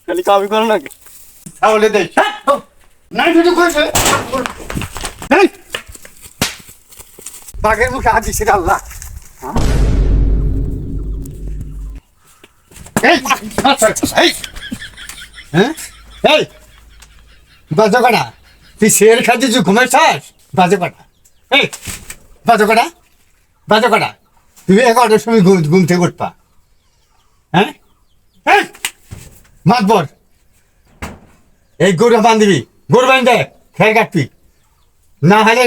খালি কামি করো নাকি? তাহলে দেখ নাই ভিডিও করেছে এই বাঘের মুখে হাত দিছে আল্লাহ। এই এই হ্যাঁ এই বাজো কাটা তুই শের খাচ্ছিস ঘুমাইছিস বাজো কাটা এই বাজো কাটা বাজো কাটা তুই 11টার সময় ঘুম থেকে উঠবা হ্যাঁ এই মাতবর এই গরু বান্ধিবি গরু বান্ধে খেয়ে কাটবি না হলে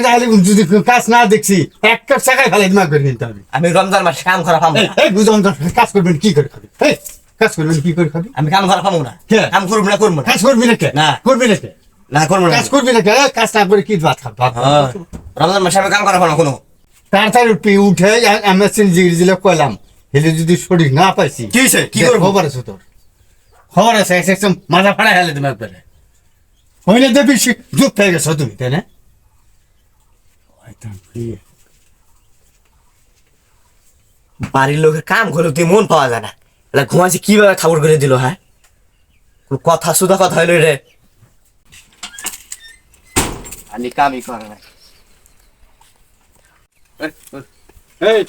যদি কাজ না দেখছি এক কাপ টাকায় ফেলে দিমাগ করে নিতে হবে। আমি রমজান মাসে কাম করা পাবো না। এই বুঝলাম কাজ করবেন কি করে খাবি এই কাজ করবেন কি করে খাবি আমি কাম করা পাবো না। কাম করবো না করবো না। কাজ করবি না কে না করবি না কে না করবো না। কাজ করবি না কে কাজ না করে কি ভাত খাবি রমজান মাসে আমি কাম করা পাবো না কোনো। তাড়াতাড়ি উঠবি উঠে এমএসএন জিরে কইলাম হেলে যদি শরীর না পাইছি কি হইছে কি করব? খবর আছে তোর খবর আছে একদম মাথা ফাড়া হেলে দিমাগ করে হইলে দেবি চুপ হয়ে গেছো তুমি তাই না বাড়ির লোকের কাম করে তুই মন পাওয়া যায় না। এটা ঘুমাইছে কিভাবে ঠাকুর করে দিল? হ্যাঁ কথা সুদা কথা হইল রে। আমি কামই করে না। এই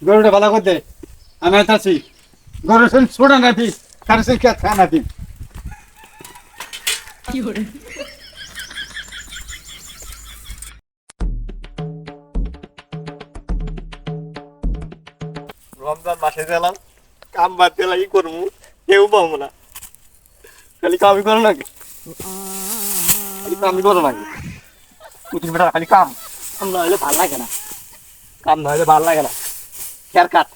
গরুটা ভালো করে দে আমি আছি গরু শুন ছোড়া নাকি কার সে কে খা নাকি রমজান মাসে গেলাম কাম বাদ দিয়ে লাগি করবো কেউ পাবো না। খালি কামই করো নাকি? খালি কামই করো নাকি? পুতির বেটা খালি কাম কাম না হলে ভাল লাগে না। কাম না হলে ভাল লাগে না। খের কাট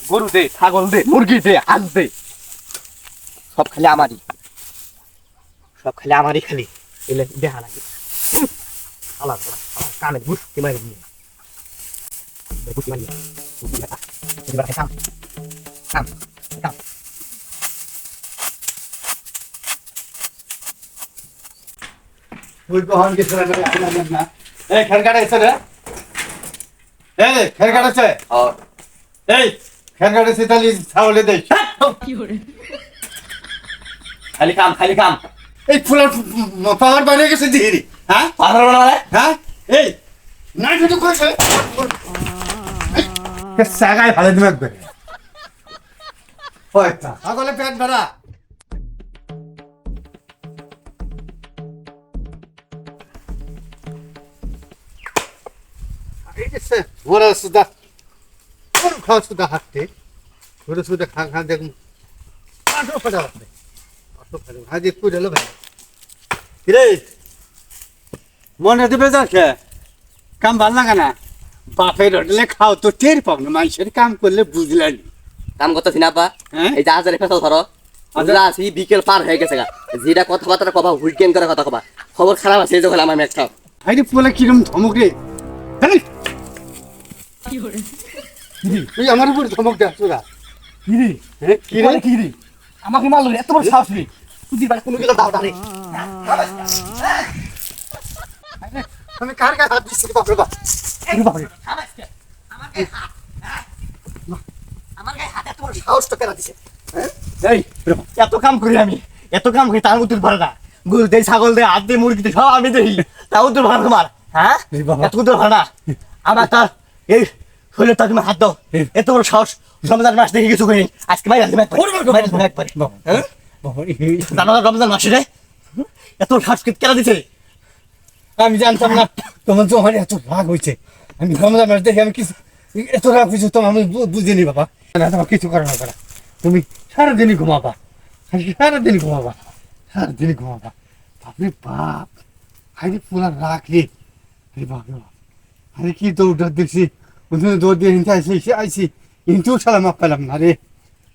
গরু দে ছাগল দে মুরগি দে হাঁস দে সব খালি আমারই সব খালি আমারই খালি এলে দেখা নাকি আলাদা কামে বুঝতে মারি নিয়ে বুঝতে মারি কাম কাম কাম ওই বহন কে ছোড়া না এই খের কাটাইছে রে এই খের কাটাইছে এই খের কাটাইছে তাহলে ছাগলে দে খালি কাম খালি কাম এই ফুলার পাওয়ার বানিয়ে গেছে দিহিরি হ্যাঁ পাথর বানালে হ্যাঁ এই নাই ভিডিও করেছে সাগায় ভালো দিমাগ করে হয়তো ছাগলে পেট ভরা ওরা সুদা ওর খাওয়া সুদা হাঁটতে ওরা সুদা খা খা দেখুন আটো ফাটা হবে আটো ফাটা হাজি পুরো হলো ভাই কিরে মনে দেবে যাচ্ছে কাম ভাল লাগে না বাপের হোটেলে খাও তো টের পাও না মানুষের কাম করলে বুঝলেন কাম করতেছি না আপা হ্যাঁ? এই জাহাজের ফেসল ধরো আমরা আছি বিকেল পার হয়ে গেছে গা যেটা কথাবার্তা কবা উইকেন্ড করে কথা কবা খবর খারাপ আছে এই যে হলাম আমি একটা ভাইরে পোলা কিরম ধমক রে হ্যাঁ তুই আমার উপর ধমক দে তোরা কিরে হ্যাঁ কি রে কিরে আমাকে মারলো এত বড় সাহস রে তুই বাড়ি কোনো গেল দাও দাঁড়ে আমি কার গায়ে হাত দিচ্ছি বাপরে বাপ বাপরে আমার গায়ে হাতে এত বড় সাহস তো কেন দিছে এই এত কাম করি আমি এত কাম করি তার মতো পারে না গরু দেই ছাগল দেই হাত দেই মুরগি দেই সব আমি দেই তাও তো ভালো তোমার হ্যাঁ এত তো ভালো না আমার তার এই শরীরে তার তুমি হাত দাও এত বড় সাহস রমজান মাস দেখে কিছু করিনি আজকে বাইরে আসবে একবার জানো রমজান মাসে রে এত সাহস কেন দিছে আমি জানতাম না তোমার তো আমার এত রাগ হয়েছে আমি রমজান মাস দেখে আমি কিছু এত রাগ হয়েছে তোমার আমি বুঝিনি বাবা না তোমার কিছু করে না করা তুমি সারাদিনই ঘুমাবা সারাদিনই ঘুমাবা সারাদিনই ঘুমাবা বাপরে বাপ হাইরে পুরা রাগ রে বাপ রে বাপ আরে কি দৌড় দেখছি ওখানে দৌড় দিয়ে হিংসা আইসি হিংসেও সালাম পেলাম না রে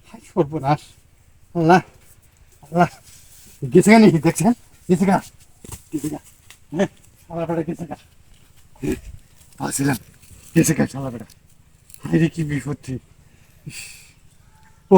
হাই সর্বনাশ আল্লাহ আল্লাহ গেছে গা নাকি দেখছেন গেছে গা হ্যাঁ সালাপাটা গেছে গা আসলাম গেছে গা সালাপাটা হাইরে কি বিপত্তি ও